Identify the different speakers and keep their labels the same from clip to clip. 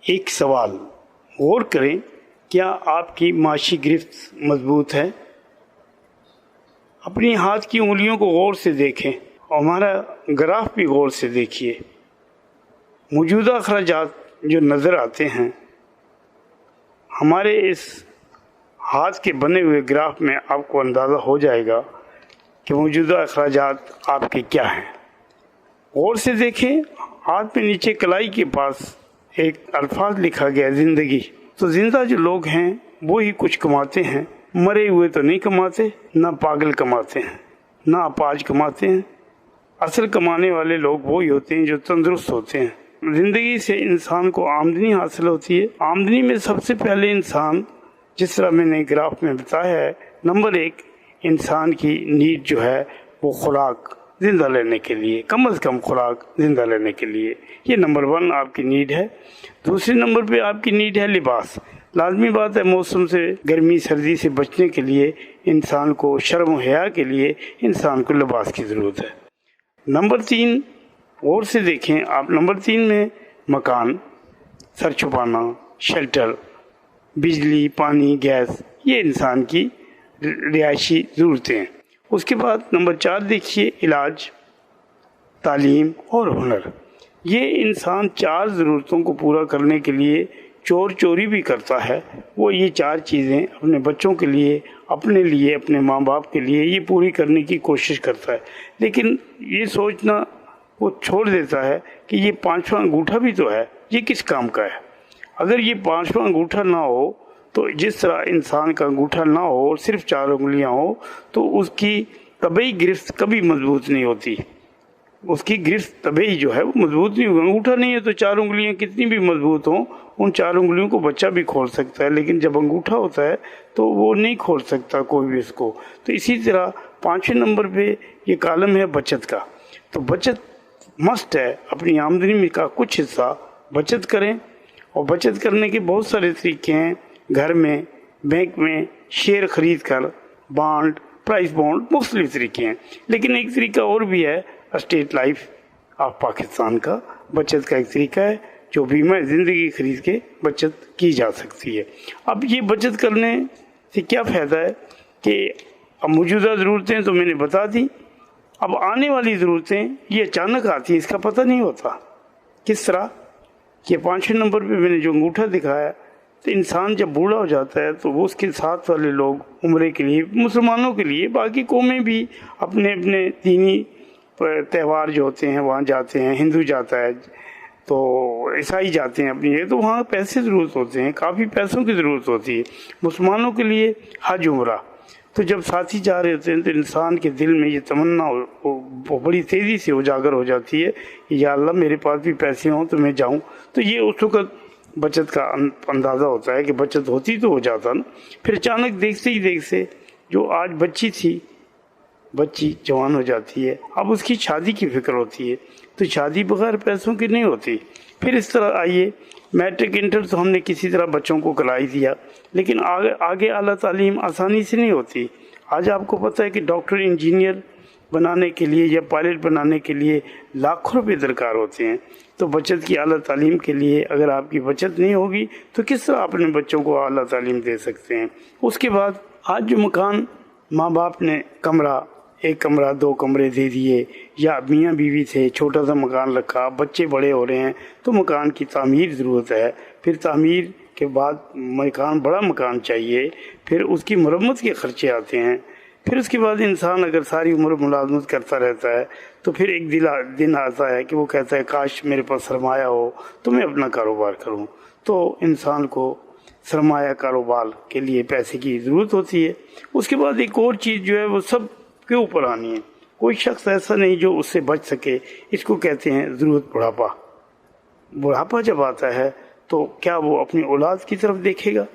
Speaker 1: ایک سوال غور کریں، کیا آپ کی معاشی گرفت مضبوط ہے؟ اپنی ہاتھ کی انگلیوں کو غور سے دیکھیں اور ہمارا گراف بھی غور سے دیکھیے۔ موجودہ اخراجات جو نظر آتے ہیں ہمارے اس ہاتھ کے بنے ہوئے گراف میں، آپ کو اندازہ ہو جائے گا کہ موجودہ اخراجات آپ کے کیا ہیں۔ غور سے دیکھیں، ہاتھ میں نیچے کلائی کے پاس ایک الفاظ لکھا گیا زندگی۔ تو زندہ جو لوگ ہیں وہی کچھ کماتے ہیں، مرے ہوئے تو نہیں کماتے، نہ پاگل کماتے ہیں، نہ اپاہج کماتے ہیں۔ اصل کمانے والے لوگ وہی ہوتے ہیں جو تندرست ہوتے ہیں۔ زندگی سے انسان کو آمدنی حاصل ہوتی ہے۔ آمدنی میں سب سے پہلے انسان، جس طرح میں نے گراف میں بتایا ہے، نمبر 1 انسان کی نیڈ جو ہے وہ خوراک، زندہ رہنے کے لیے کم از کم خوراک زندہ رہنے کے لیے، یہ نمبر 1 آپ کی نیڈ ہے۔ دوسرے نمبر پہ آپ کی نیڈ ہے لباس۔ لازمی بات ہے موسم سے، گرمی سردی سے بچنے کے لیے انسان کو، شرم و حیا کے لیے انسان کو لباس کی ضرورت ہے۔ نمبر 3 غور سے دیکھیں آپ، نمبر 3 میں مکان، سر چھپانا، شیلٹر، بجلی، پانی، گیس، یہ انسان کی رہائشی ضرورتیں ہیں۔ اس کے بعد نمبر 4 دیکھیے، علاج، تعلیم اور ہنر۔ یہ انسان 4 ضرورتوں کو پورا کرنے کے لیے چوری بھی کرتا ہے۔ وہ یہ 4 چیزیں اپنے بچوں کے لیے، اپنے لیے، اپنے ماں باپ کے لیے یہ پوری کرنے کی کوشش کرتا ہے، لیکن یہ سوچنا وہ چھوڑ دیتا ہے کہ یہ 5واں انگوٹھا بھی تو ہے، یہ کس کام کا ہے؟ اگر یہ 5واں انگوٹھا نہ ہو تو، جس طرح انسان کا انگوٹھا نہ ہو اور صرف 4 انگلیاں ہو، تو اس کی طبعی گرفت کبھی مضبوط نہیں ہوتی۔ اس کی گرفت طبعی جو ہے وہ مضبوط نہیں ہوگی۔ انگوٹھا نہیں ہے تو 4 انگلیاں کتنی بھی مضبوط ہوں، ان 4 انگلیوں کو بچہ بھی کھول سکتا ہے، لیکن جب انگوٹھا ہوتا ہے تو وہ نہیں کھول سکتا کوئی بھی اس کو۔ تو اسی طرح 5ویں نمبر پہ یہ کالم ہے بچت کا۔ تو بچت مسٹ ہے، اپنی آمدنی کا کچھ حصہ بچت کریں، اور بچت کرنے کے بہت سارے طریقے ہیں۔ گھر میں، بینک میں شیئر خرید کر، بانڈ، پرائز بانڈ، مختلف طریقے ہیں، لیکن ایک طریقہ اور بھی ہے، اسٹیٹ لائف آف پاکستان کا بچت کا ایک طریقہ ہے، جو بیمہ زندگی خرید کے بچت کی جا سکتی ہے۔ اب یہ بچت کرنے سے کیا فائدہ ہے کہ اب موجودہ ضرورتیں تو میں نے بتا دی، اب آنے والی ضرورتیں یہ اچانک آتی ہیں، اس کا پتہ نہیں ہوتا۔ کس طرح کہ 5ویں نمبر پہ میں نے جو انگوٹھا دکھایا، تو انسان جب بوڑھا ہو جاتا ہے تو وہ اس کے ساتھ والے لوگ عمرے کے لیے، مسلمانوں کے لیے، باقی قومیں بھی اپنے اپنے دینی تہوار جو ہوتے ہیں وہاں جاتے ہیں، ہندو جاتا ہے تو عیسائی جاتے ہیں اپنی، تو وہاں پیسے ضرورت ہوتے ہیں، کافی پیسوں کی ضرورت ہوتی ہے۔ مسلمانوں کے لیے حج عمرہ، تو جب ساتھی جا رہے ہوتے ہیں تو انسان کے دل میں یہ تمنا وہ بڑی تیزی سے اجاگر ہو جاتی ہے کہ یا اللہ میرے پاس بھی پیسے ہوں تو میں جاؤں۔ تو یہ اس وقت بچت کا اندازہ ہوتا ہے کہ بچت ہوتی تو ہو جاتا نا۔ پھر اچانک دیکھتے ہی دیکھتے جو آج بچی تھی، بچی جوان ہو جاتی ہے، اب اس کی شادی کی فکر ہوتی ہے، تو شادی بغیر پیسوں کی نہیں ہوتی۔ پھر اس طرح آئیے، میٹرک انٹر تو ہم نے کسی طرح بچوں کو کرائی دیا، لیکن آگے اعلیٰ تعلیم آسانی سے نہیں ہوتی۔ آج آپ کو پتہ ہے کہ ڈاکٹر، انجینئر بنانے کے لیے یا پائلٹ بنانے کے لیے لاکھوں روپے درکار ہوتے ہیں۔ تو بچت کی اعلیٰ تعلیم کے لیے اگر آپ کی بچت نہیں ہوگی تو کس طرح اپنے بچوں کو اعلیٰ تعلیم دے سکتے ہیں؟ اس کے بعد آج جو مکان ماں باپ نے کمرہ، 1 کمرہ 2 کمرے دے دیے، یا میاں بیوی تھے چھوٹا سا مکان رکھا، بچے بڑے ہو رہے ہیں تو مکان کی تعمیر ضرورت ہے، پھر تعمیر کے بعد مکان، بڑا مکان چاہیے، پھر اس کی مرمت کے خرچے آتے ہیں، پھر اس کے بعد انسان اگر ساری عمر ملازمت کرتا رہتا ہے تو پھر ایک دن آتا ہے کہ وہ کہتا ہے کاش میرے پاس سرمایہ ہو تو میں اپنا کاروبار کروں۔ تو انسان کو سرمایہ کاروبار کے لیے پیسے کی ضرورت ہوتی ہے۔ اس کے بعد ایک اور چیز جو ہے وہ سب کے اوپر آنی ہے، کوئی شخص ایسا نہیں جو اس سے بچ سکے، اس کو کہتے ہیں ضرورت بڑھاپا۔ بڑھاپا جب آتا ہے تو کیا وہ اپنی اولاد کی طرف دیکھے گا؟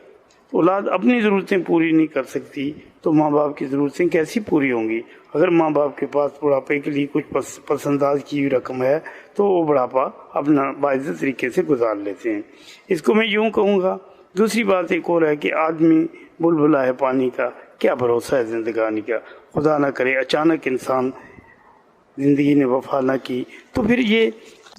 Speaker 1: اولاد اپنی ضرورتیں پوری نہیں کر سکتی تو ماں باپ کی ضرورتیں کیسی پوری ہوں گی؟ اگر ماں باپ کے پاس بڑھاپے کے لیے کچھ پسنداز کی ہوئی رقم ہے تو وہ بڑھاپا اپنا باعزت طریقے سے گزار لیتے ہیں۔ اس کو میں یوں کہوں گا۔ دوسری بات ایک اور ہے کہ آدمی بلبلا ہے پانی کا، کیا بھروسہ ہے زندگانی کا؟ خدا نہ کرے اچانک انسان زندگی نے وفا نہ کی تو پھر یہ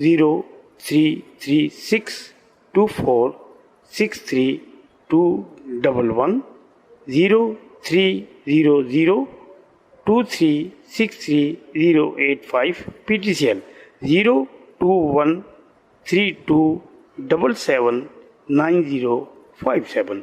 Speaker 1: 0336246311 0300236385 PTCL 02132779057।